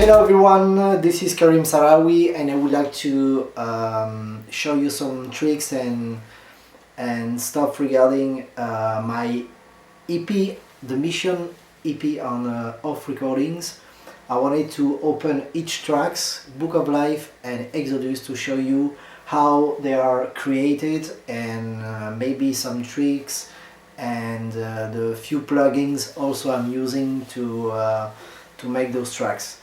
Hello everyone, this is Karim Sahraoui and I would like to show you some tricks and stuff regarding my EP, the Mission EP on Off Recordings. I wanted to open each tracks, Book of Life and Exodus, to show you how they are created and maybe some tricks and the few plugins also I'm using to make those tracks.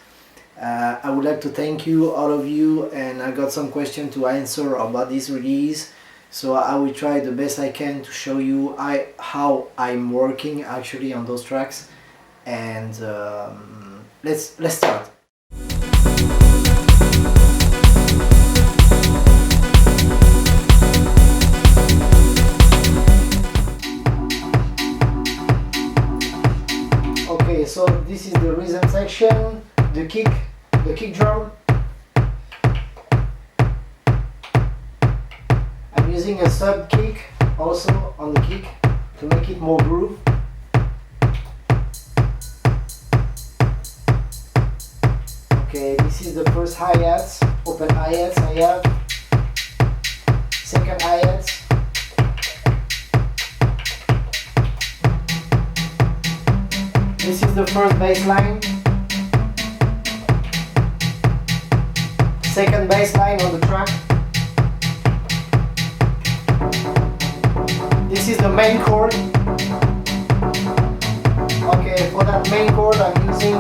I would like to thank you, all of you, and I got some questions to answer about this release, so I will try the best I can to show you how I'm working actually on those tracks. And let's start. Okay, so this is the rhythm section, the kick drum. I'm using a sub kick also on the kick to make it more groove. Okay, this is the first hi-hats, open hi-hats I have, second hi-hats, this is the first bass line, second bass line on the track. This is the main chord. Okay, for that main chord I'm using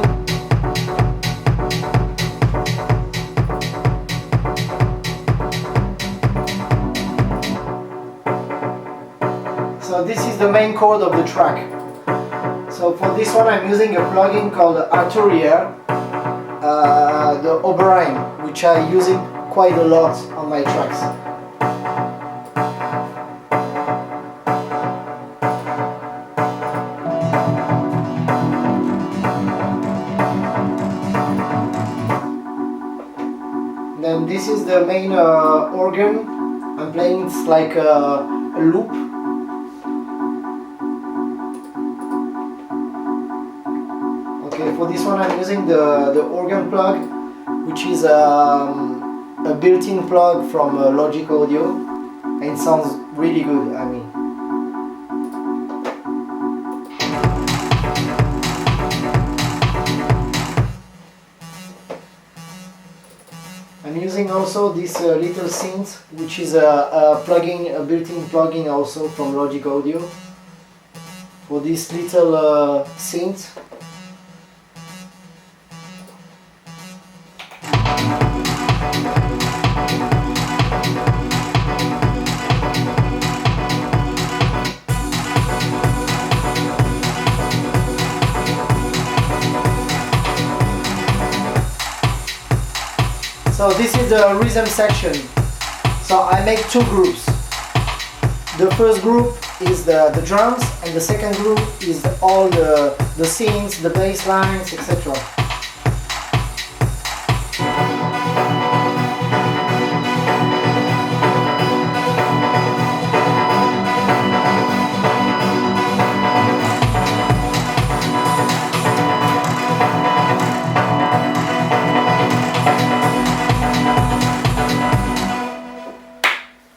so this is the main chord of the track. So for this one I'm using a plugin called Arturia, the Oberheim, which I use it quite a lot on my tracks. Then this is the main organ I'm playing. It's like a loop. Okay, for this one I'm using the organ plug, which is a built-in plug from Logic Audio, and it sounds really good. I mean, I'm using also this little synth, which is a built-in plugin also from Logic Audio for this little synth. So this is the rhythm section. So I make two groups. The first group is the drums, and the second group is all the synths, the bass lines, etc.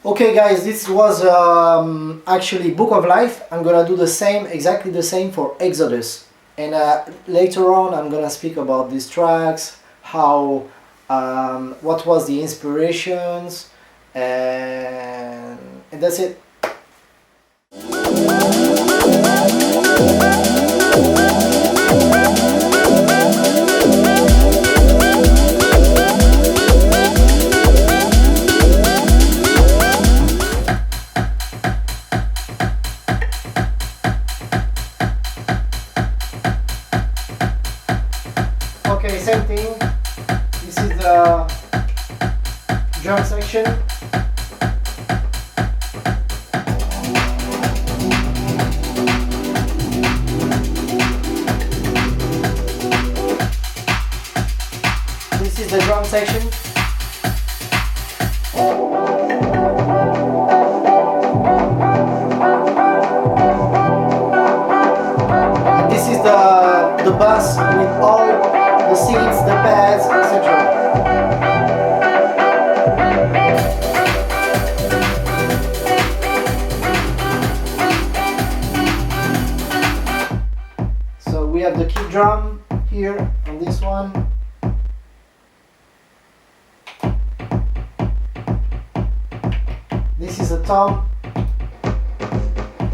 Okay guys, this was actually Book of Life. I'm gonna do the same, exactly the same for Exodus, and later on I'm gonna speak about these tracks, how what was the inspirations, and that's it. Okay, same thing. This is the drum section. drum here on this one. This is a tom.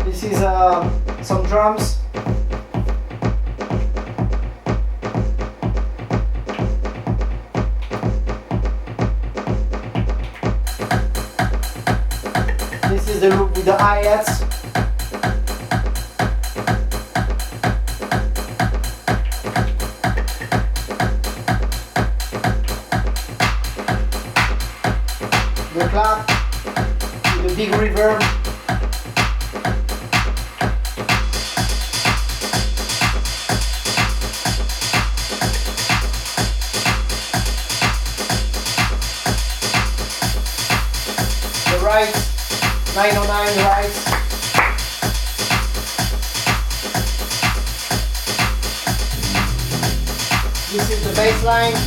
This is some drums. This is the loop with the hi-hats. The clap with the big reverb. The rights, 909 rights. This is the bass line.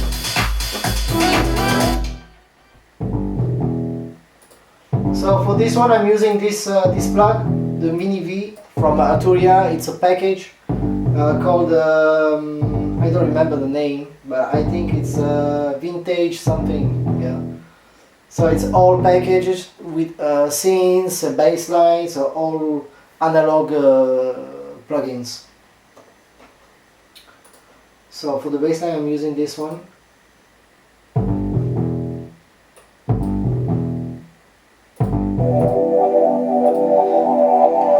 So for this one I'm using this plug, the Mini V from Arturia. It's a package called, I don't remember the name, but I think it's vintage something, yeah. So it's all packages with synths, bass lines, all analog plugins. So for the bass line I'm using this one.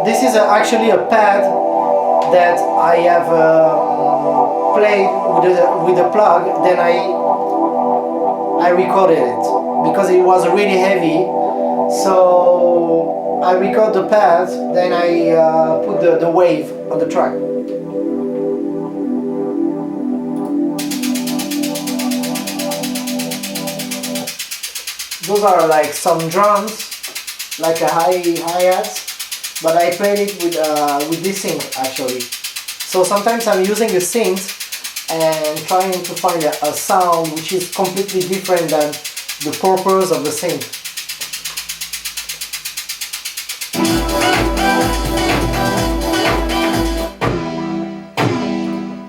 This is actually a pad that I have played with a plug. Then I recorded it because it was really heavy. So I record the pad, then I put the wave on the track. Those are like some drums, like a hi-hats. But I played it with this synth actually. So sometimes I'm using the synth and trying to find a sound which is completely different than the purpose of the synth.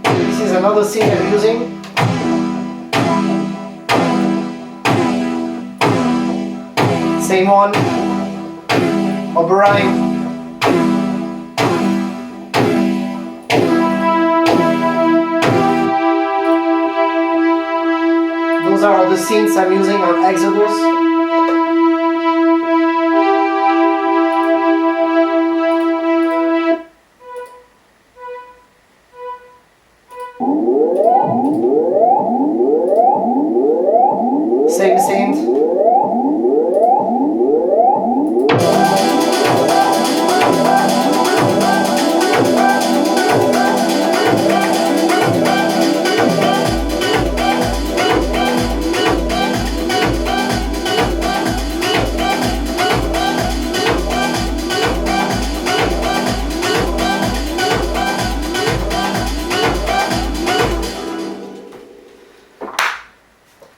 This is another synth I'm using. Same one, Oberheim. Those are the synths I'm using on Exodus. Same synth.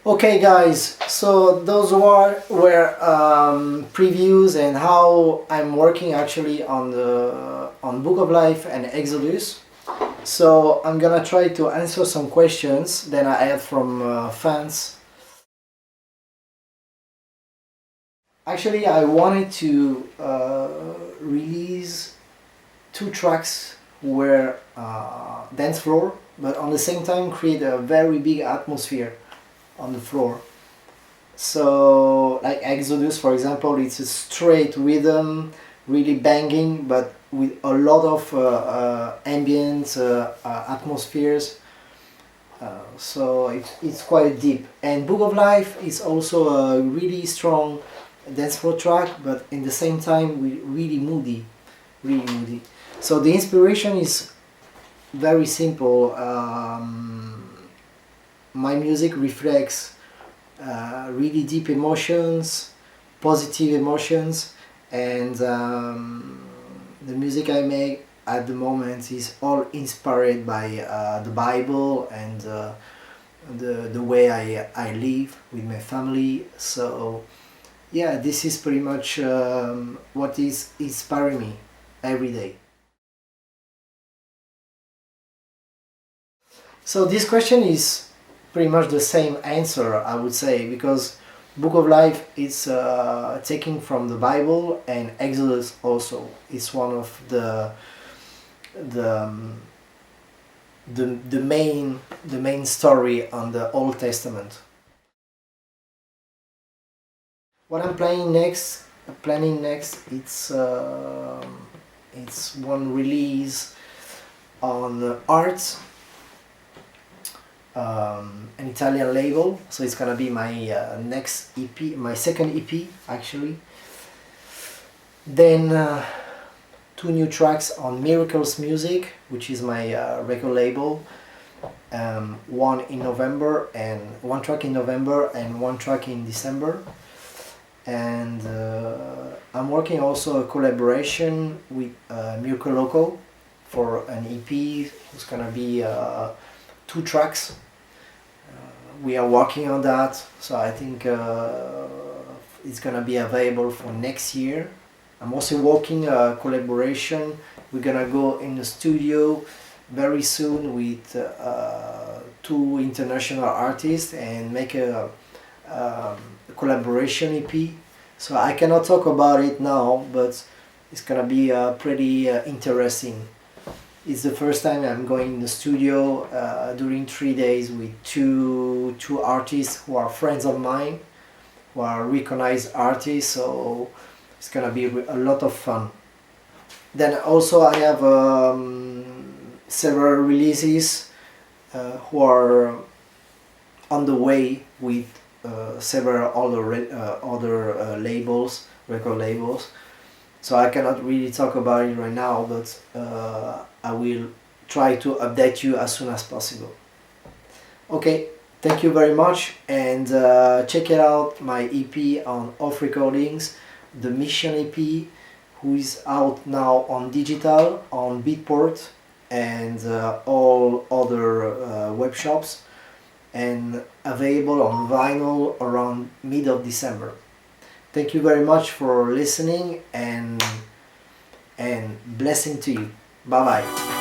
Okay guys, so those were previews and how I'm working actually on Book of Life and Exodus. So I'm gonna try to answer some questions that I had from fans. Actually I wanted to release 2 tracks where dance floor, but on the same time create a very big atmosphere on the floor. So like Exodus for example, it's a straight rhythm, really banging, but with a lot of ambient atmospheres. So it's quite deep. And Book of Life is also a really strong dance floor track, but in the same time really moody, really moody. So the inspiration is very simple. My music reflects really deep emotions, positive emotions, and the music I make at the moment is all inspired by the Bible and the way I live with my family. So yeah, this is pretty much what is inspiring me every day. So this question is pretty much the same answer, I would say, because Book of Life is taken from the Bible, and Exodus also. It's one of the um, the main story on the Old Testament. What I'm planning next, it's one release on art, an Italian label. So it's gonna be my next EP, my second EP actually. Then two new tracks on Miracles Music, which is my record label. One in November, and one track in November and one track in December. And I'm working also a collaboration with Mirko Loco for an EP. It's gonna be 2 tracks. We are working on that, so I think it's gonna be available for next year. I'm also working a collaboration. We're gonna go in the studio very soon with 2 international artists and make a collaboration EP. So I cannot talk about it now, but it's gonna be pretty interesting. It's the first time I'm going in the studio during 3 days with two artists who are friends of mine, who are recognized artists. So it's gonna be a lot of fun. Then also I have several releases who are on the way with several other labels, record labels. So I cannot really talk about it right now, but I will try to update you as soon as possible. Okay, thank you very much, and check it out, my EP on Off Recordings, the Mission EP, who is out now on digital, on Beatport, and all other web shops, and available on vinyl around mid of December. Thank you very much for listening, and blessing to you. Bye bye.